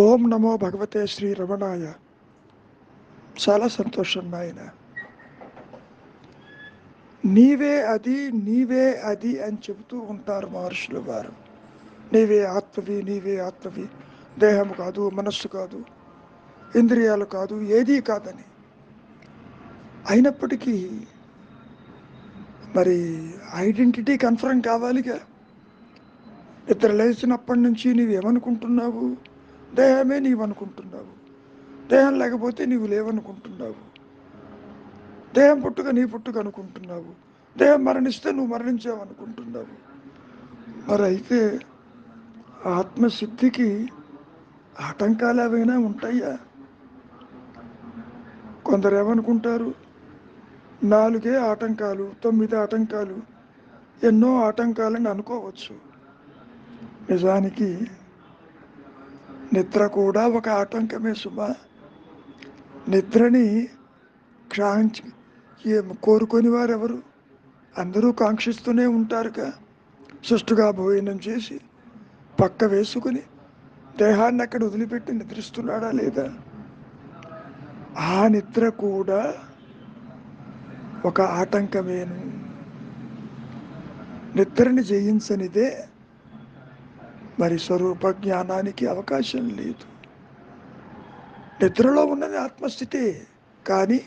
ఓం నమో భగవతే శ్రీ రమణాయ. చాలా సంతోషం నాయన. నీవే అది, నీవే అది అని చెబుతూ ఉంటారు మహర్షులు వారు. నీవే ఆత్మవి, నీవే ఆత్మవి, దేహము కాదు, మనస్సు కాదు, ఇంద్రియాలు కాదు, ఏదీ కాదని. అయినప్పటికీ మరి ఐడెంటిటీ కన్ఫర్మ్ కావాలిగా. నిద్ర లేచినప్పటి నుంచి నీవేమనుకుంటున్నావు? దేహమే నీవనుకుంటున్నావు. దేహం లేకపోతే నీవు లేవనుకుంటున్నావు. దేహం పుట్టుక నీ పుట్టుక అనుకుంటున్నావు. దేహం మరణిస్తే నువ్వు మరణించావు అనుకుంటున్నావు. మరి అయితే ఆత్మసిద్ధికి ఆటంకాలు ఏవైనా ఉంటాయా? కొందరు ఏమనుకుంటారు, 4 ఆటంకాలు, 9 ఆటంకాలు, ఎన్నో ఆటంకాలని అనుకోవచ్చు. నిజానికి నిద్ర కూడా ఒక ఆటంకమే సుమా. నిద్రని కోరుకొని వారెవరు? అందరూ కాంక్షిస్తూనే ఉంటారుగా. సుష్టుగా భోజనం చేసి పక్క వేసుకుని దేహాన్ని అక్కడ వదిలిపెట్టి నిద్రిస్తున్నాడా లేదా? ఆ నిద్ర కూడా ఒక ఆటంకమేను. నిద్రని జయించనిదే మరి స్వరూప జ్ఞానానికి అవకాశం లేదు. నిద్రలో ఉన్నది ఆత్మస్థితే, కానీ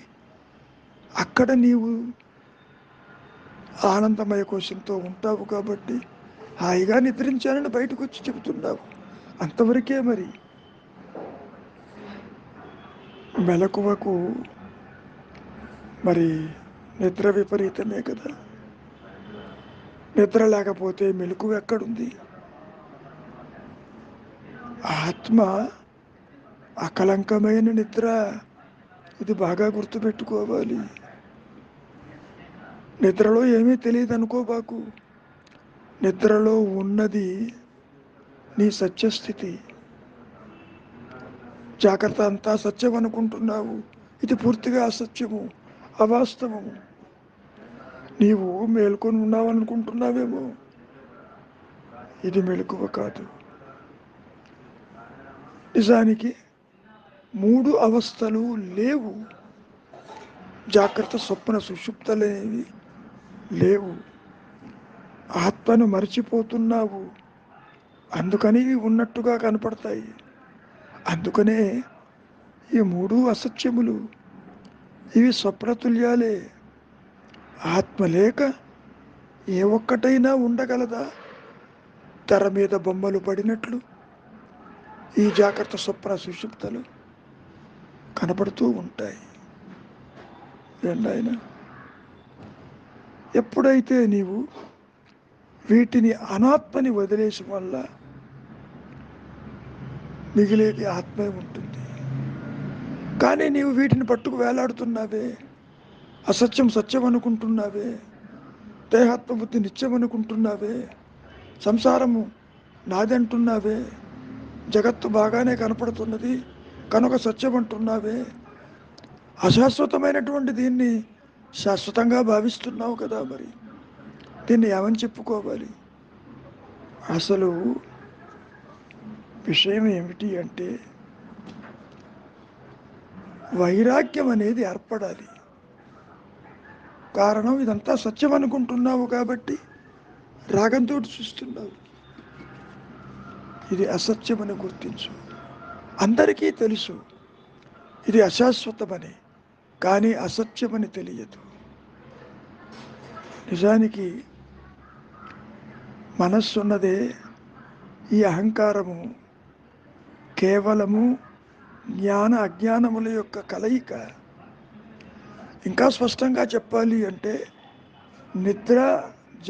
అక్కడ నీవు ఆనందమయ కోశంతో ఉంటావు కాబట్టి హాయిగా నిద్రించానని బయటకు వచ్చి చెబుతున్నావు. అంతవరకే. మరి మెలకువకు మరి నిద్ర విపరీతమే కదా. నిద్ర లేకపోతే మెలకువ ఎక్కడుంది? ఆత్మ అకలంకమైన నిద్ర. ఇది బాగా గుర్తుపెట్టుకోవాలి. నిద్రలో ఏమీ తెలియదు అనుకోబాకు. నిద్రలో ఉన్నది నీ సత్యస్థితి. జాగ్రత్త అంతా సత్యం అనుకుంటున్నావు, ఇది పూర్తిగా అసత్యము, అవాస్తవము. నీవు మేల్కొని ఉన్నావు అనుకుంటున్నావేమో, ఇది మెలకువ కాదు. నిజానికి 3 అవస్థలు లేవు. జాగ్రత్త, స్వప్న, సుషుప్తలేవి లేవు. ఆత్మను మర్చిపోతున్నావు, అందుకని ఇవి ఉన్నట్టుగా కనపడతాయి. అందుకనే ఈ 3 అసత్యములు, ఇవి స్వప్నతుల్యాలే. ఆత్మ లేక ఏ ఒక్కటైనా ఉండగలదా? తెర మీద బొమ్మలు పడినట్లు ఈ జాగ్రత్త, స్వప్న, సుషుప్తలు కనపడుతూ ఉంటాయి. ఏంటైనా ఎప్పుడైతే నీవు వీటిని అనాత్మని వదిలేసి వల్ల మిగిలేది ఆత్మే ఉంటుంది. కానీ నీవు వీటిని పట్టుకు వేలాడుతున్నావే, అసత్యం సత్యం అనుకుంటున్నావే, దేహాత్మ బుద్ధి నిత్యం అనుకుంటున్నావే, సంసారము నాదంటున్నావే, జగత్తు బాగానే కనపడుతున్నది కనుక సత్యం అంటున్నావే. అశాశ్వతమైనటువంటి దీన్ని శాశ్వతంగా భావిస్తున్నావు కదా. మరి దీన్ని ఏమని చెప్పుకోవాలి? అసలు విషయం ఏమిటి అంటే, వైరాగ్యం అనేది ఏర్పడాలి. కారణం, ఇదంతా సత్యం అనుకుంటున్నావు కాబట్టి రాగంతో చూస్తున్నావు. ఇది అసత్యమని గుర్తించు. అందరికీ తెలుసు ఇది అశాశ్వతమని, కానీ అసత్యమని తెలియదు. నిజానికి మనస్సున్నదే ఈ అహంకారము కేవలము జ్ఞాన అజ్ఞానముల యొక్క కలయిక. ఇంకా స్పష్టంగా చెప్పాలి అంటే నిద్ర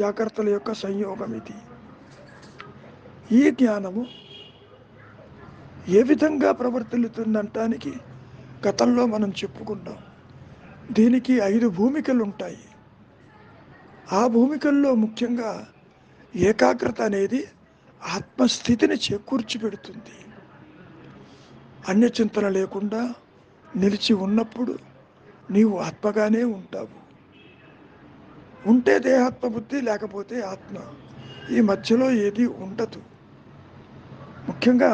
జాగ్రత్తల యొక్క సంయోగం ఇది. ఈ జ్ఞానము ఏ విధంగా ప్రవర్తిల్లుతుందంటానికి గతంలో మనం చెప్పుకున్నాం. దీనికి 5 భూమికలు ఉంటాయి. ఆ భూమికల్లో ముఖ్యంగా ఏకాగ్రత అనేది ఆత్మస్థితిని చేకూర్చి పెడుతుంది. అన్యచింతన లేకుండా నిలిచి ఉన్నప్పుడు నీవు ఆత్మగానే ఉంటావు. ఉంటే దేహాత్మ బుద్ధి, లేకపోతే ఆత్మ. ఈ మధ్యలో ఏది ఉండదు. ముఖ్యంగా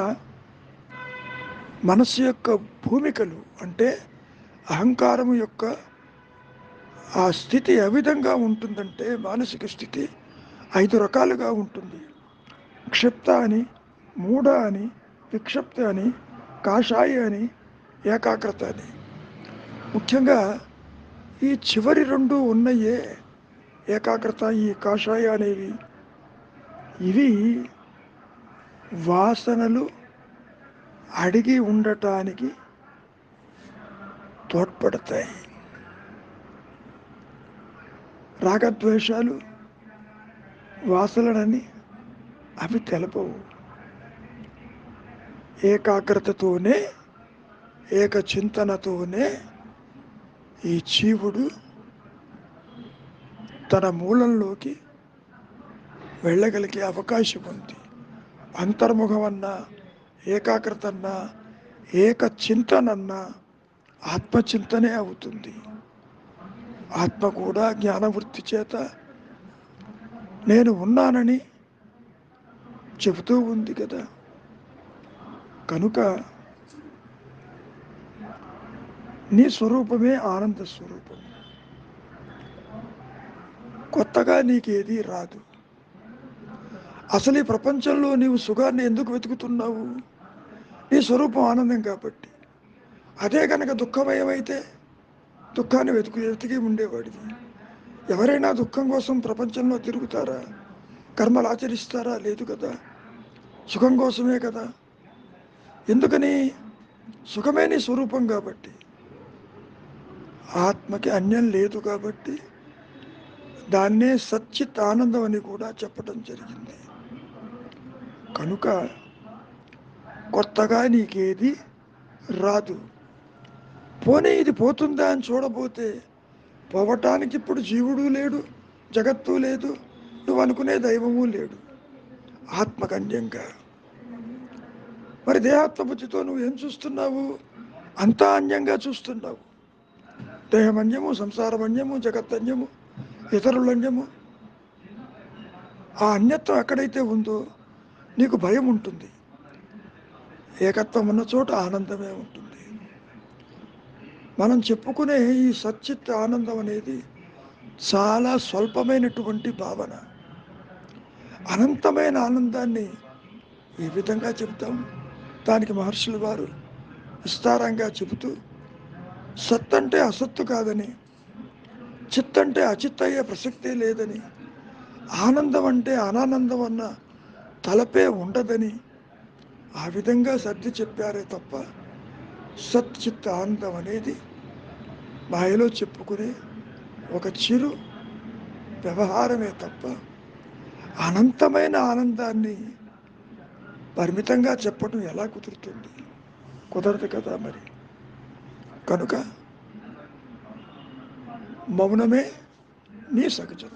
మనస్సు యొక్క భూమికలు అంటే అహంకారము యొక్క ఆ స్థితి ఏ విధంగా ఉంటుందంటే మానసిక స్థితి 5 రకాలుగా ఉంటుంది. క్షిప్త అని, మూఢ అని, విక్షిప్త అని, కాషాయ అని, ఏకాగ్రత అని. ముఖ్యంగా ఈ చివరి 2 ఉన్నయే ఏకాగ్రత, ఈ కాషాయ అనేవి, ఇవి వాసనలు అడిగి ఉండటానికి తోడ్పడతాయి. రాగద్వేషాలు వాసనలని అవి తెలపవు. ఏకాగ్రతతోనే, ఏకచింతనతోనే ఈ జీవుడు తన మూలంలోకి వెళ్ళగలిగే అవకాశం ఉంది. అంతర్ముఖమన్నా, ఏకాగ్రతన్నా, ఏకచింతనన్నా ఆత్మచింతనే అవుతుంది. ఆత్మ కూడా జ్ఞానవృత్తి చేత నేను ఉన్నానని చెబుతూ ఉంది కదా. కనుక నీ స్వరూపమే ఆనంద స్వరూపం. కొత్తగా నీకేది రాదు. అసలు ఈ ప్రపంచంలో నీవు సుఖాన్ని ఎందుకు వెతుకుతున్నావు? నీ స్వరూపం ఆనందం కాబట్టి. అదే కనుక దుఃఖమయమైతే దుఃఖాన్ని వెతికి ఉండేవాడివి. ఎవరైనా దుఃఖం కోసం ప్రపంచంలో తిరుగుతారా? కర్మలు ఆచరిస్తారా? లేదు కదా. సుఖం కోసమే కదా. ఎందుకని? సుఖమే నీ స్వరూపం కాబట్టి. ఆత్మకి అన్యం లేదు కాబట్టి దాన్నే సచ్చిత్ ఆనందం అని కూడా చెప్పడం జరిగింది. కనుక కొత్తగా నీకేది రాదు. పోనీ ఇది పోతుందా అని చూడబోతే పోవటానికి ఇప్పుడు జీవుడు లేడు, జగత్తు లేదు, నువ్వు అనుకునే దైవము లేడు ఆత్మకన్యంగా. మరి దేహాత్మబుద్ధితో నువ్వు ఏం చూస్తున్నావు? అంతా అన్యంగా చూస్తున్నావు. దేహమన్యము, సంసారమన్యము, జగత్తన్యము, ఇతరులన్యము. ఆ అన్యత్వం ఎక్కడైతే ఉందో నీకు భయం ఉంటుంది. ఏకత్వం ఉన్న చోట ఆనందమే ఉంటుంది. మనం చెప్పుకునే ఈ సచ్చిత్ ఆనందం అనేది చాలా స్వల్పమైనటువంటి భావన. అనంతమైన ఆనందాన్ని ఏ విధంగా చెబుతాం? దానికి మహర్షులు వారు విస్తారంగా చెబుతూ సత్ అంటే అసత్తు కాదని, చిత్ అంటే అచిత్ అయ్యే ప్రసక్తే లేదని, ఆనందం అంటే అనానందం అన్న తలపే ఉండదని ఆ విధంగా సర్ది చెప్పారే తప్ప సత్ చిత్ ఆనందం అనేది మాయలో చెప్పుకునే ఒక చిరు వ్యవహారమే తప్ప అనంతమైన ఆనందాన్ని పరిమితంగా చెప్పడం ఎలా కుదురుతుంది? కుదరదు కదా. మరి కనుక మౌనమే నీ సహజం.